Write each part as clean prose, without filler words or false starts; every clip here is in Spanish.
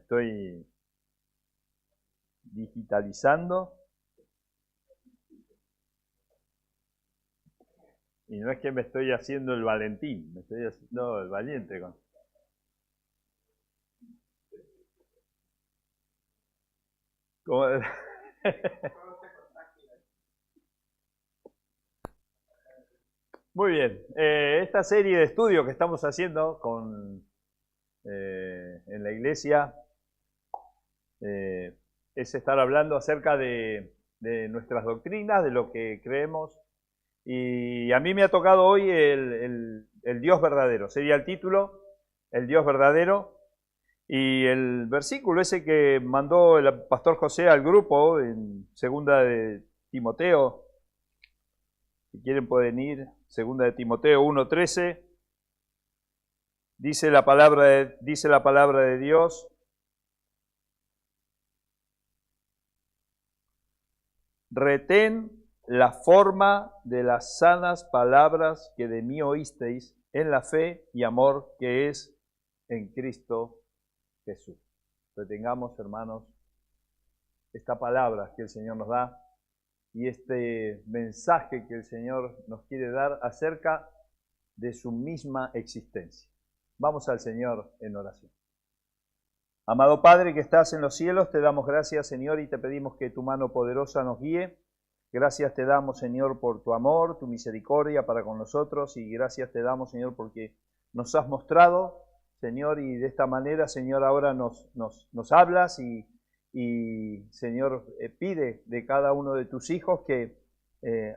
estoy digitalizando. Y no es que me estoy haciendo el Valentín, me estoy haciendo el valiente. Muy bien, esta serie de estudios que estamos haciendo en la iglesia es estar hablando acerca de nuestras doctrinas, de lo que creemos. Y a mí me ha tocado hoy el Dios verdadero, sería el título, el Dios verdadero. Y el versículo ese que mandó el pastor José al grupo en segunda de Timoteo, si quieren pueden ir, segunda de Timoteo 1:13, dice la palabra de Dios: retén la forma de las sanas palabras que de mí oísteis en la fe y amor que es en Cristo Jesús. Retengamos, hermanos, esta palabra que el Señor nos da y este mensaje que el Señor nos quiere dar acerca de su misma existencia. Vamos al Señor en oración. Amado Padre que estás en los cielos, te damos gracias, Señor, y te pedimos que tu mano poderosa nos guíe. Gracias te damos, Señor, por tu amor, tu misericordia para con nosotros, y gracias te damos, Señor, porque nos has mostrado, Señor, y de esta manera, Señor, ahora nos hablas y Señor, pide de cada uno de tus hijos que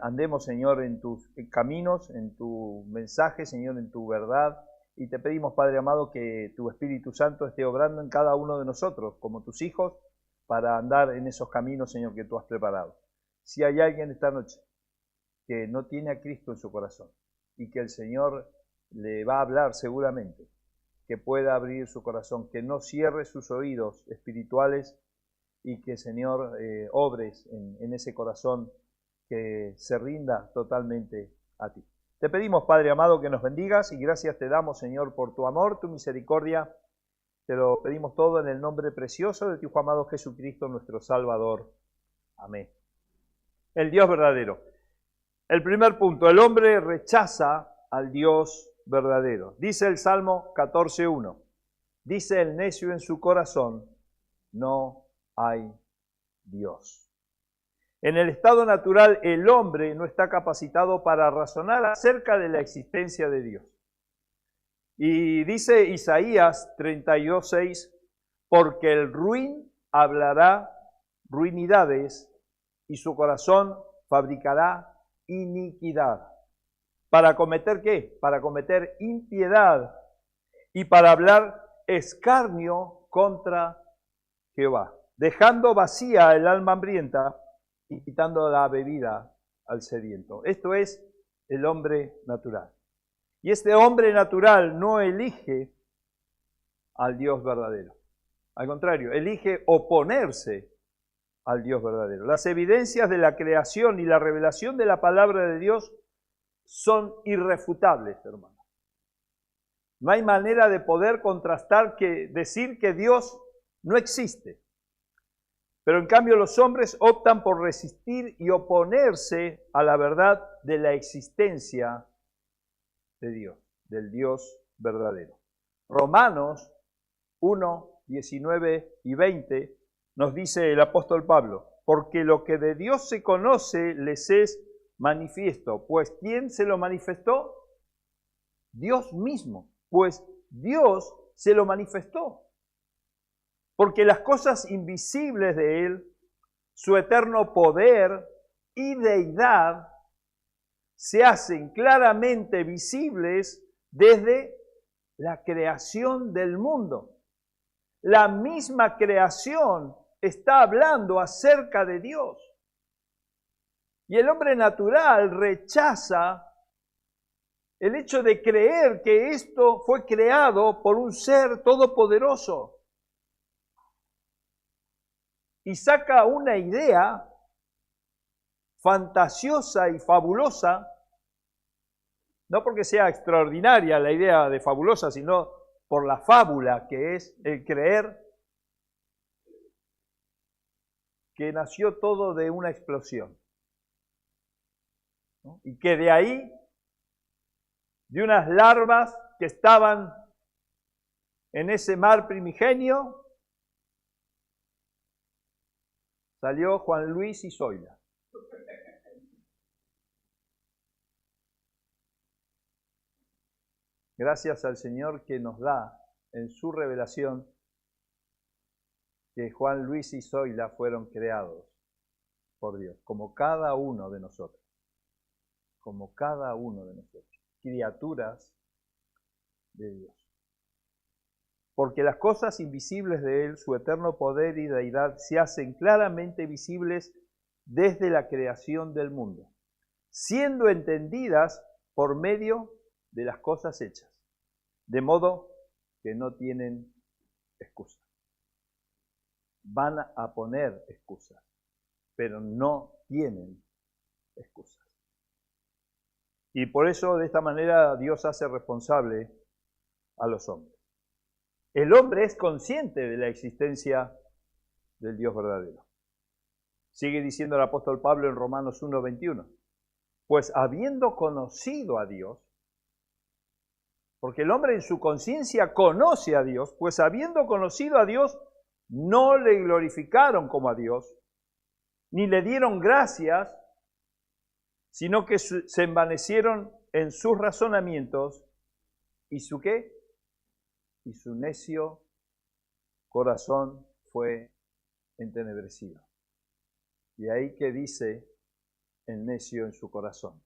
andemos, Señor, en tus caminos, en tu mensaje, Señor, en tu verdad. Y te pedimos, Padre amado, que tu Espíritu Santo esté obrando en cada uno de nosotros, como tus hijos, para andar en esos caminos, Señor, que tú has preparado. Si hay alguien esta noche que no tiene a Cristo en su corazón y que el Señor le va a hablar seguramente, que pueda abrir su corazón, que no cierre sus oídos espirituales y que, Señor, obres en ese corazón, que se rinda totalmente a ti. Te pedimos, Padre amado, que nos bendigas y gracias te damos, Señor, por tu amor, tu misericordia. Te lo pedimos todo en el nombre precioso de tu Hijo amado Jesucristo, nuestro Salvador. Amén. El Dios verdadero. El primer punto, el hombre rechaza al Dios verdadero. Dice el Salmo 14:1. Dice el necio en su corazón: no hay Dios. En el estado natural, el hombre no está capacitado para razonar acerca de la existencia de Dios. Y dice Isaías 32:6, porque el ruin hablará ruinidades y su corazón fabricará iniquidad. ¿Para cometer qué? Para cometer impiedad y para hablar escarnio contra Jehová, dejando vacía el alma hambrienta y quitando la bebida al sediento. Esto es el hombre natural. Y este hombre natural no elige al Dios verdadero. Al contrario, elige oponerse al Dios verdadero. Las evidencias de la creación y la revelación de la palabra de Dios son irrefutables, hermanos. No hay manera de poder contrastar decir que Dios no existe. Pero en cambio los hombres optan por resistir y oponerse a la verdad de la existencia de Dios, del Dios verdadero. Romanos 1:19 y 20 nos dice el apóstol Pablo: porque lo que de Dios se conoce les es manifiesto. Pues ¿quién se lo manifestó? Dios mismo. Pues Dios se lo manifestó. Porque las cosas invisibles de Él, su eterno poder y deidad, se hacen claramente visibles desde la creación del mundo. La misma creación está hablando acerca de Dios. Y el hombre natural rechaza el hecho de creer que esto fue creado por un ser todopoderoso. Y saca una idea fantasiosa y fabulosa, no porque sea extraordinaria la idea de fabulosa, sino por la fábula que es el creer que nació todo de una explosión, ¿no? Y que de ahí, de unas larvas que estaban en ese mar primigenio, salió Juan Luis y Zoila. Gracias al Señor que nos da en su revelación que Juan Luis y Zoila fueron creados por Dios, como cada uno de nosotros, criaturas de Dios. Porque las cosas invisibles de Él, su eterno poder y deidad, se hacen claramente visibles desde la creación del mundo, siendo entendidas por medio de las cosas hechas, de modo que no tienen excusa. Van a poner excusas, pero no tienen excusas. Y por eso, de esta manera, Dios hace responsable a los hombres. El hombre es consciente de la existencia del Dios verdadero. Sigue diciendo el apóstol Pablo en Romanos 1:21. Pues habiendo conocido a Dios, porque el hombre en su conciencia conoce a Dios, pues habiendo conocido a Dios, no le glorificaron como a Dios, ni le dieron gracias, sino que se envanecieron en sus razonamientos. ¿Y su qué? Y su necio corazón fue entenebrecido. Y ahí que dice el necio en su corazón: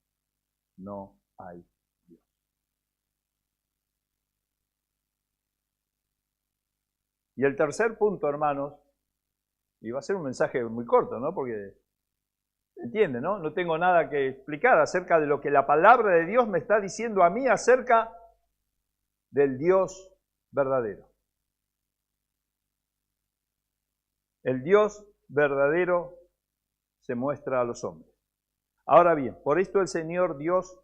no hay Dios. Y el tercer punto, hermanos, y va a ser un mensaje muy corto, ¿no? Porque, entiende, ¿no? No tengo nada que explicar acerca de lo que la palabra de Dios me está diciendo a mí acerca del Dios verdadero. El Dios verdadero se muestra a los hombres. Ahora bien, por esto el Señor Dios,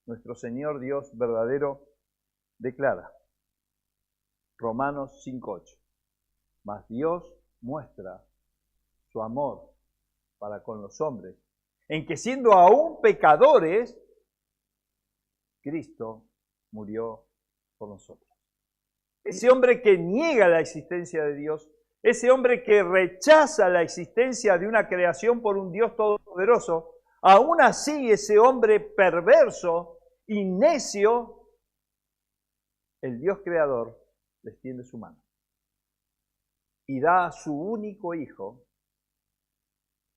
nuestro Señor Dios verdadero, declara, Romanos 5:8, mas Dios muestra su amor para con los hombres, en que siendo aún pecadores, Cristo murió por nosotros. Ese hombre que niega la existencia de Dios, ese hombre que rechaza la existencia de una creación por un Dios todopoderoso, aún así ese hombre perverso y necio, el Dios creador le extiende su mano y da a su único Hijo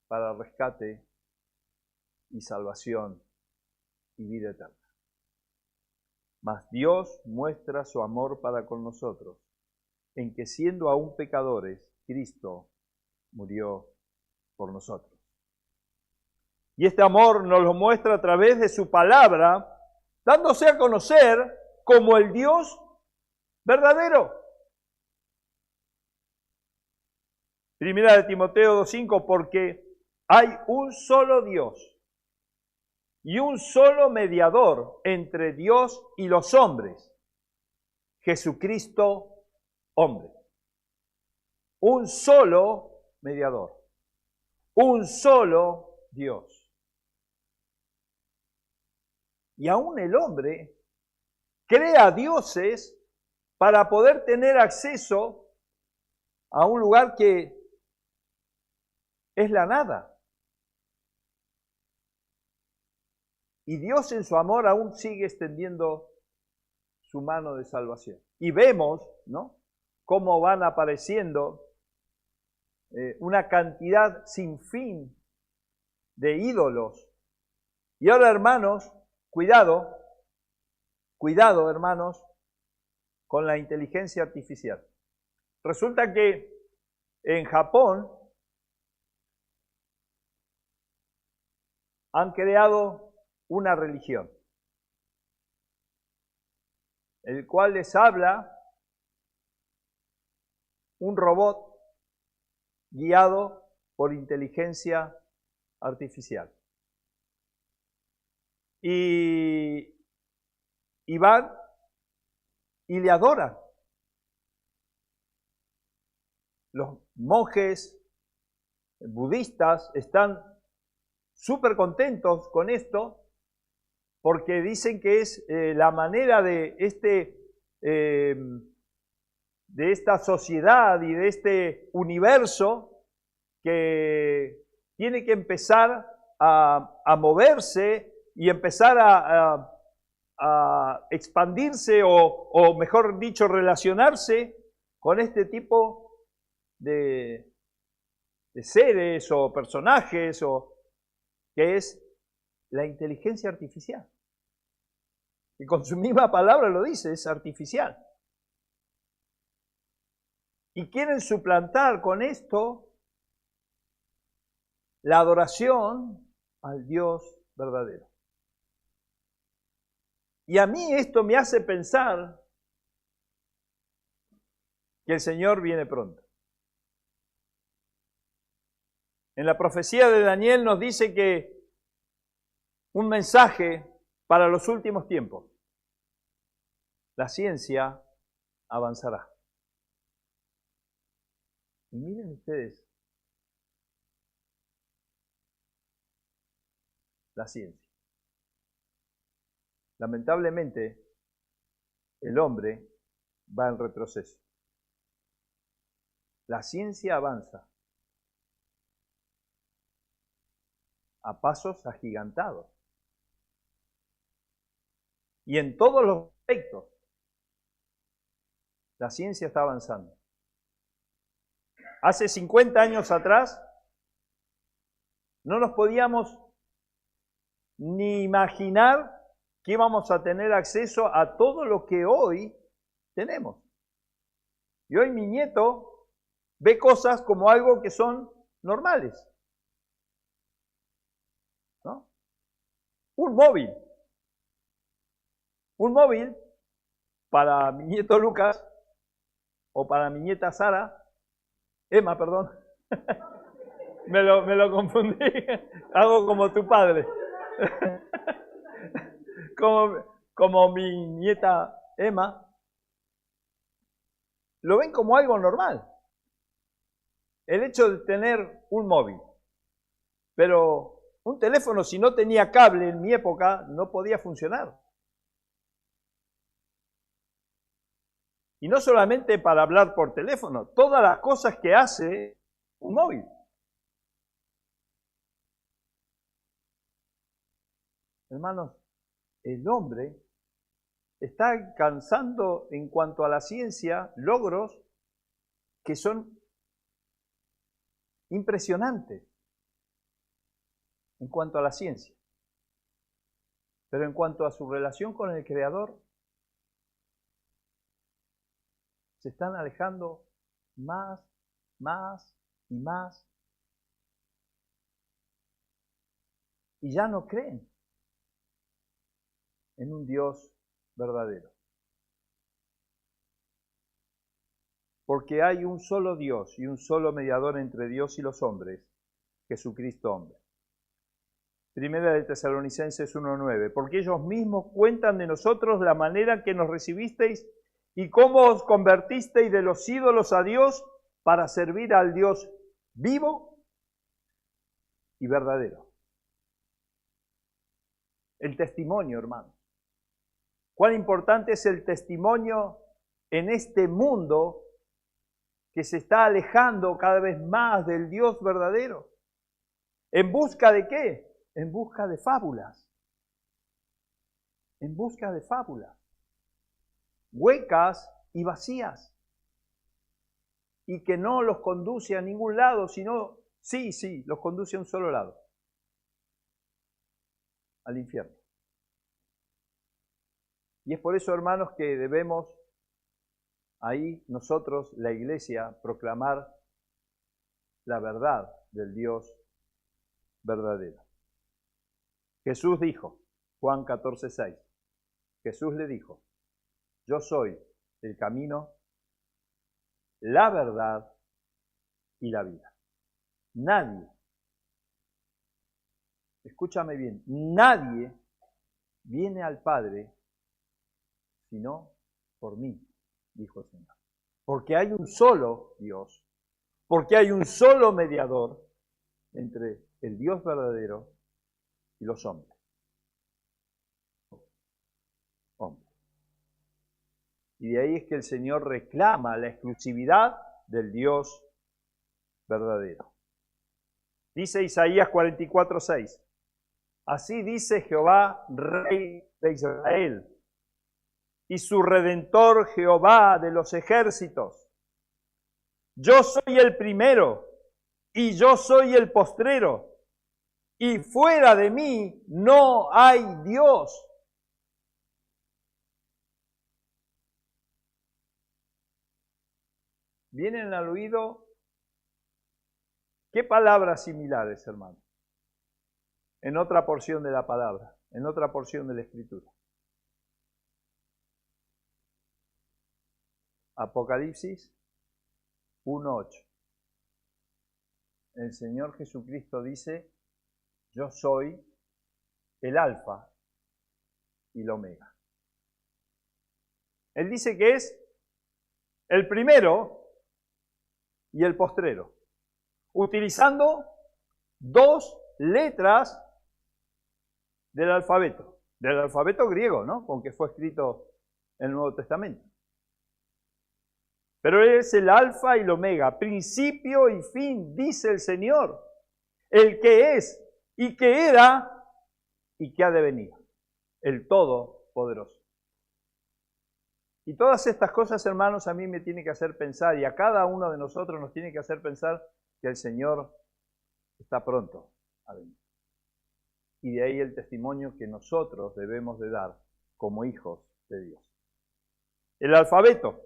para rescate y salvación y vida eterna. Mas Dios muestra su amor para con nosotros, en que siendo aún pecadores, Cristo murió por nosotros. Y este amor nos lo muestra a través de su palabra, dándose a conocer como el Dios verdadero. Primera de Timoteo 2:5, porque hay un solo Dios y un solo mediador entre Dios y los hombres, Jesucristo hombre. Un solo mediador, un solo Dios. Y aún el hombre crea dioses para poder tener acceso a un lugar que es la nada. Y Dios en su amor aún sigue extendiendo su mano de salvación. Y vemos, ¿no?, cómo van apareciendo una cantidad sin fin de ídolos. Y ahora, hermanos, cuidado hermanos, con la inteligencia artificial. Resulta que en Japón han creado una religión, el cual les habla un robot guiado por inteligencia artificial. Y van y le adoran. Los monjes budistas están súper contentos con esto porque dicen que es la manera de esta sociedad y de este universo que tiene que empezar a moverse y empezar a expandirse o mejor dicho, relacionarse con este tipo de seres o personajes, que es la inteligencia artificial. Y con su misma palabra lo dice, es artificial. Y quieren suplantar con esto la adoración al Dios verdadero. Y a mí esto me hace pensar que el Señor viene pronto. En la profecía de Daniel nos dice que un mensaje para los últimos tiempos. La ciencia avanzará. Y miren ustedes, la ciencia. Lamentablemente, el hombre va en retroceso. La ciencia avanza a pasos agigantados. Y en todos los aspectos, la ciencia está avanzando. Hace 50 años atrás, no nos podíamos ni imaginar que íbamos a tener acceso a todo lo que hoy tenemos. Y hoy mi nieto ve cosas como algo que son normales. ¿No? Un móvil. Un móvil para mi nieto Lucas o para mi nieta Sara, Emma, perdón. me lo confundí. Hago como tu padre. como mi nieta Emma. Lo ven como algo normal. El hecho de tener un móvil. Pero un teléfono, si no tenía cable en mi época, no podía funcionar. Y no solamente para hablar por teléfono, todas las cosas que hace un móvil. Hermanos, el hombre está alcanzando en cuanto a la ciencia logros que son impresionantes en cuanto a la ciencia. Pero en cuanto a su relación con el Creador, se están alejando más y más. Y ya no creen en un Dios verdadero. Porque hay un solo Dios y un solo mediador entre Dios y los hombres, Jesucristo hombre. Primera de Tesalonicenses 1:9. Porque ellos mismos cuentan de nosotros la manera que nos recibisteis y cómo os convertisteis de los ídolos a Dios para servir al Dios vivo y verdadero. El testimonio, hermano. Cuán importante es el testimonio en este mundo que se está alejando cada vez más del Dios verdadero. ¿En busca de qué? En busca de fábulas. En busca de fábulas. Huecas y vacías. Y que no los conduce a ningún lado, sino, sí, los conduce a un solo lado. Al infierno. Y es por eso, hermanos, que debemos ahí nosotros, la iglesia, proclamar la verdad del Dios verdadero. Jesús dijo, Juan 14:6, Jesús le dijo, yo soy el camino, la verdad y la vida. Nadie, escúchame bien, nadie viene al Padre sino por mí, dijo el Señor. Porque hay un solo Dios, porque hay un solo mediador entre el Dios verdadero y los hombres. Y de ahí es que el Señor reclama la exclusividad del Dios verdadero. Dice Isaías 44:6. Así dice Jehová, Rey de Israel, y su Redentor Jehová de los ejércitos. Yo soy el primero, y yo soy el postrero, y fuera de mí no hay Dios. ¿Vienen al oído qué palabras similares, hermano? En otra porción de la palabra, en otra porción de la Escritura. Apocalipsis 1:8. El Señor Jesucristo dice, yo soy el Alfa y el Omega. Él dice que es el primero y el postrero, utilizando dos letras del alfabeto griego, ¿no? Con que fue escrito el Nuevo Testamento. Pero Él es el Alfa y el Omega, principio y fin, dice el Señor, el que es y que era y que ha de venir, el Todopoderoso. Y todas estas cosas, hermanos, a mí me tienen que hacer pensar, y a cada uno de nosotros nos tiene que hacer pensar que el Señor está pronto a venir. Y de ahí el testimonio que nosotros debemos de dar como hijos de Dios. El alfabeto,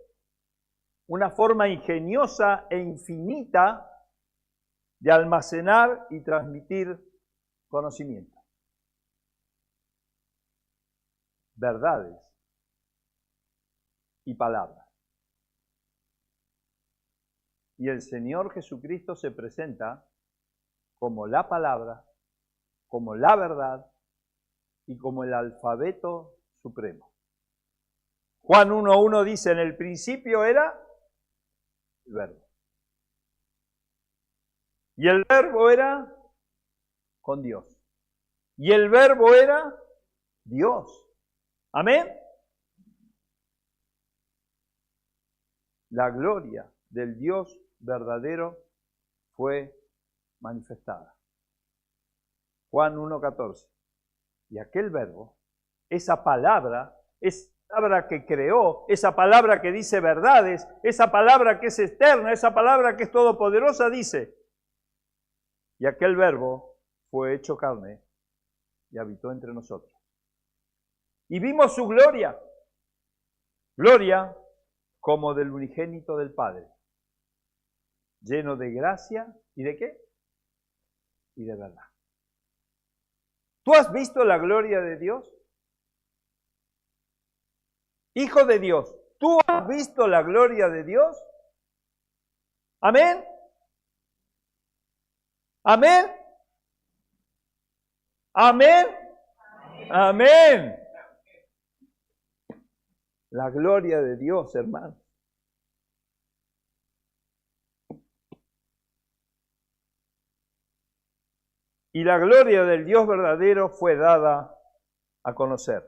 una forma ingeniosa e infinita de almacenar y transmitir conocimiento. Verdades y palabras. Y el Señor Jesucristo se presenta como la palabra, como la verdad y como el alfabeto supremo. Juan 1:1 dice, en el principio era el Verbo. Y el Verbo era con Dios. Y el Verbo era Dios. Amén. La gloria del Dios verdadero fue manifestada. Juan 1:14. Y aquel Verbo, esa palabra que creó, esa palabra que dice verdades, esa palabra que es eterna, esa palabra que es todopoderosa, dice, y aquel Verbo fue hecho carne y habitó entre nosotros. Y vimos su gloria, gloria como del unigénito del Padre, lleno de gracia y ¿de qué? Y de verdad. ¿Tú has visto la gloria de Dios? Hijo de Dios, ¿tú has visto la gloria de Dios? Amén. Amén. Amén. Amén. La gloria de Dios, hermano. Y la gloria del Dios verdadero fue dada a conocer.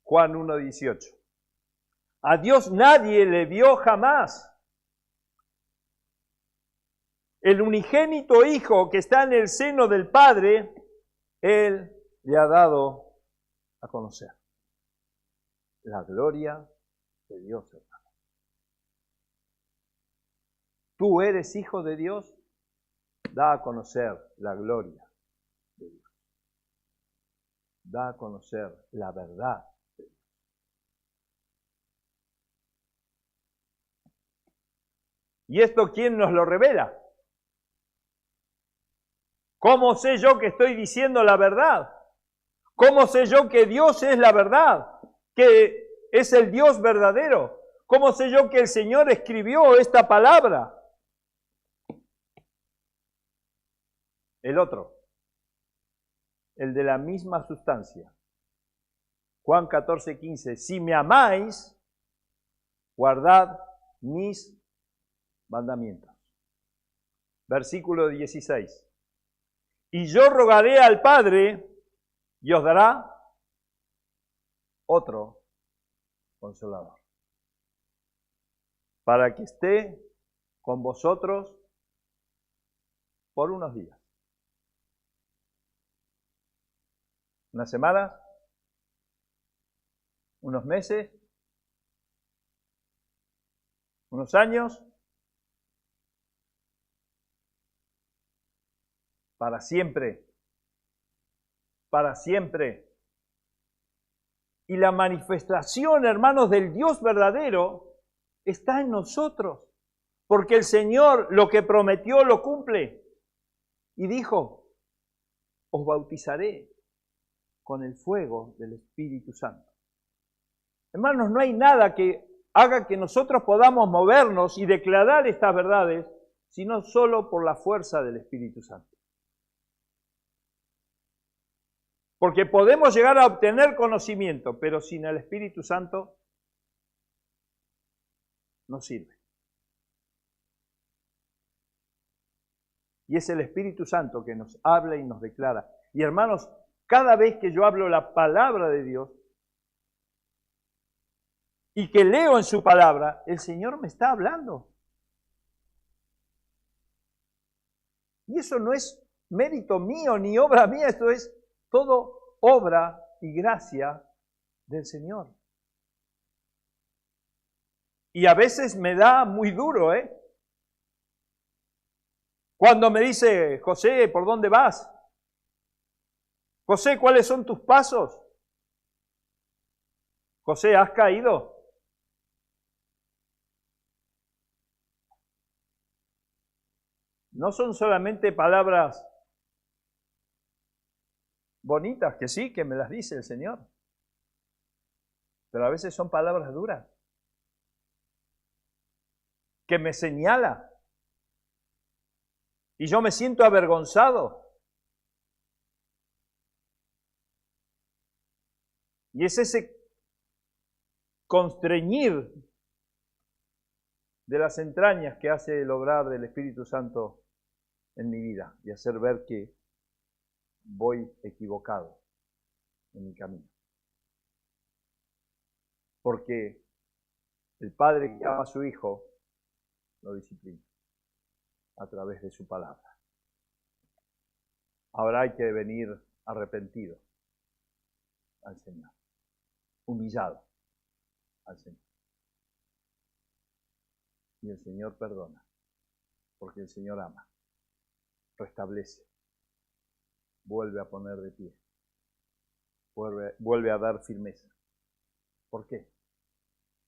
Juan 1:18. A Dios nadie le vio jamás. El unigénito Hijo que está en el seno del Padre, Él le ha dado a conocer. La gloria de Dios, hermano. ¿Tú eres hijo de Dios? Da a conocer la gloria de Dios. Da a conocer la verdad de Dios. ¿Y esto quién nos lo revela? ¿Cómo sé yo que estoy diciendo la verdad? ¿Cómo sé yo que Dios es la verdad? Que es el Dios verdadero. ¿Cómo sé yo que el Señor escribió esta palabra? El otro, el de la misma sustancia. Juan 14:15. Si me amáis, guardad mis mandamientos. Versículo 16. Y yo rogaré al Padre y os dará otro Consolador, para que esté con vosotros por unos días. ¿Una semana? ¿Unos meses? ¿Unos años? Para siempre. Para siempre. Y la manifestación, hermanos, del Dios verdadero está en nosotros. Porque el Señor lo que prometió lo cumple. Y dijo, os bautizaré con el fuego del Espíritu Santo. Hermanos, no hay nada que haga que nosotros podamos movernos y declarar estas verdades, sino solo por la fuerza del Espíritu Santo. Porque podemos llegar a obtener conocimiento, pero sin el Espíritu Santo no sirve. Y es el Espíritu Santo que nos habla y nos declara. Y hermanos, cada vez que yo hablo la palabra de Dios y que leo en su palabra, el Señor me está hablando. Y eso no es mérito mío ni obra mía, esto es todo obra y gracia del Señor. Y a veces me da muy duro, Cuando me dice, José, ¿por dónde vas? José, ¿cuáles son tus pasos? José, ¿has caído? No son solamente palabras bonitas, que sí, que me las dice el Señor, pero a veces son palabras duras, que me señala, y yo me siento avergonzado. Y es ese constreñir de las entrañas que hace el obrar del Espíritu Santo en mi vida y hacer ver que voy equivocado en mi camino. Porque el Padre que ama a su Hijo lo disciplina a través de su palabra. Ahora hay que venir arrepentido al Señor, humillado al Señor. Y el Señor perdona, porque el Señor ama, restablece, vuelve a poner de pie, vuelve a dar firmeza. ¿Por qué?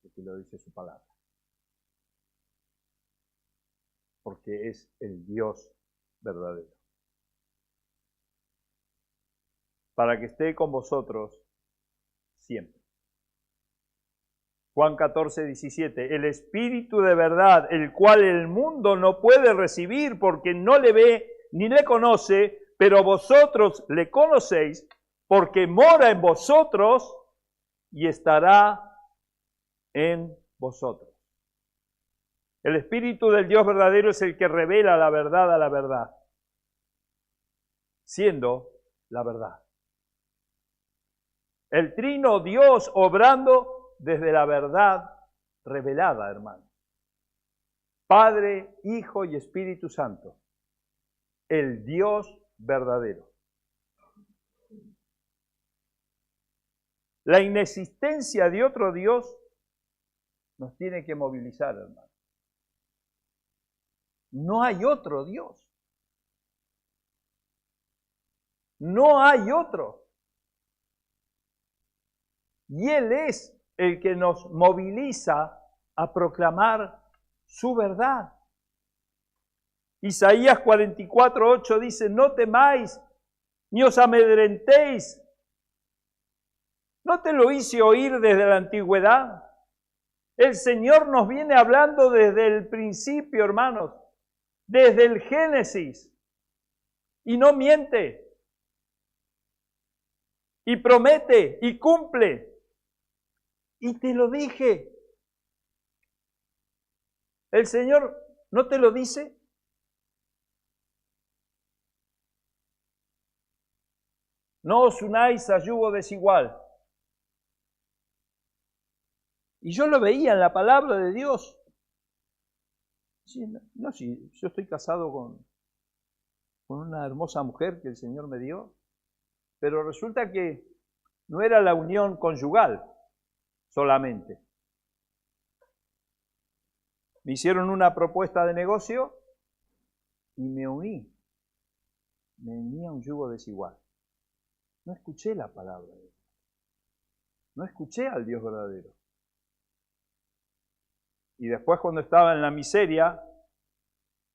Porque lo dice su palabra. Porque es el Dios verdadero. Para que esté con vosotros siempre. Juan 14, 17. El Espíritu de verdad, el cual el mundo no puede recibir porque no le ve ni le conoce, pero vosotros le conocéis porque mora en vosotros y estará en vosotros. El Espíritu del Dios verdadero es el que revela la verdad a la verdad, siendo la verdad. El trino Dios obrando desde la verdad revelada, hermano. Padre, Hijo y Espíritu Santo. El Dios verdadero. La inexistencia de otro Dios nos tiene que movilizar, hermano. No hay otro Dios. No hay otro. Y Él es el que nos moviliza a proclamar su verdad. Isaías 44:8 dice, no temáis, ni os amedrentéis. ¿No te lo hice oír desde la antigüedad? El Señor nos viene hablando desde el principio, hermanos, desde el Génesis. Y no miente. Y promete y cumple. Y te lo dije. ¿El Señor no te lo dice? No os unáis a yugo desigual. Y yo lo veía en la palabra de Dios. Sí, no, sí, yo estoy casado con una hermosa mujer que el Señor me dio, pero resulta que no era la unión conyugal solamente. Me hicieron una propuesta de negocio y me uní. Me uní a un yugo desigual. No escuché la palabra de Dios. No escuché al Dios verdadero. Y después, cuando estaba en la miseria,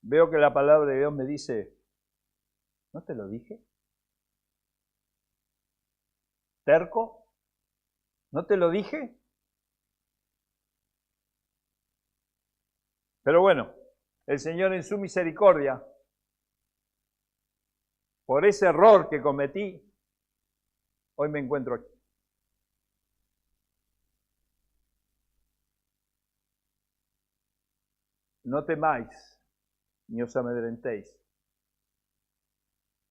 veo que la palabra de Dios me dice, ¿no te lo dije? ¿Terco? ¿No te lo dije? Pero bueno, el Señor en su misericordia, por ese error que cometí, hoy me encuentro aquí. No temáis, ni os amedrentéis.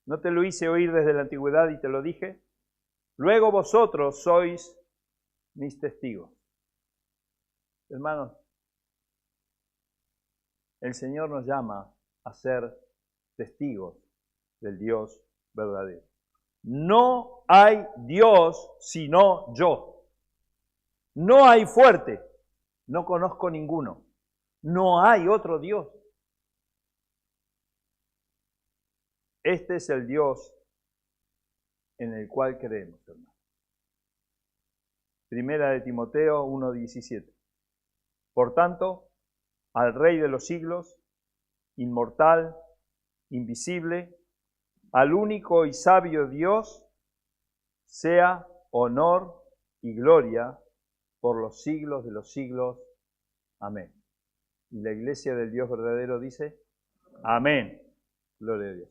¿No te lo hice oír desde la antigüedad y te lo dije? Luego vosotros sois mis testigos. Hermanos, el Señor nos llama a ser testigos del Dios verdadero. No hay Dios sino yo. No hay fuerte. No conozco ninguno. No hay otro Dios. Este es el Dios en el cual creemos, hermanos. Primera de Timoteo 1:17. Por tanto, al Rey de los siglos, inmortal, invisible, al único y sabio Dios, sea honor y gloria por los siglos de los siglos. Amén. Y la iglesia del Dios verdadero dice, amén. Gloria a Dios.